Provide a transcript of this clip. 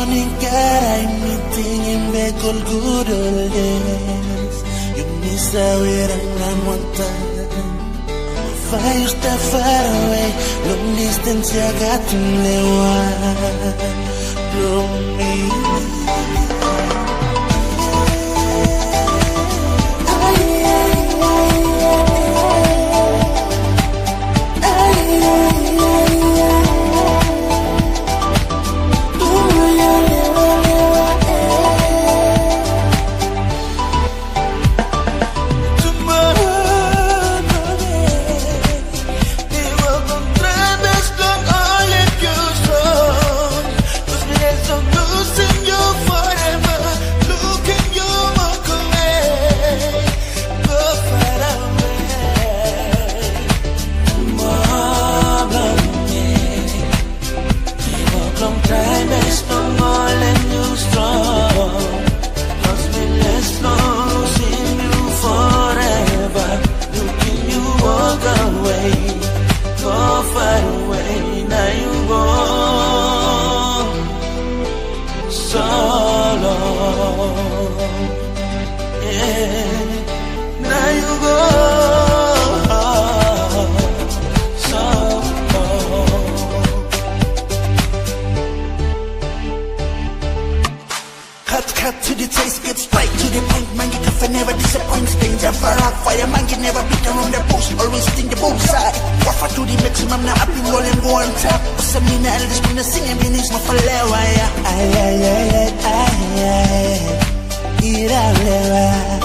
Ningara meeting back all good old days. You miss a wearing one time. Fire step far away, long distance I got to live from me. To the taste, get straight to the point. Man, you can never disappoint. Danger, fire, man, you never beat around the bush. Always think the bullseye. Waffle to the maximum, now I've been rolling go on top. What's a minute, I'll just been singing, minutes, my falewa. Ay, ay, ay, ay, ay, ay, ay, ay, ay, ay, ay, ay, ay, ay, ay,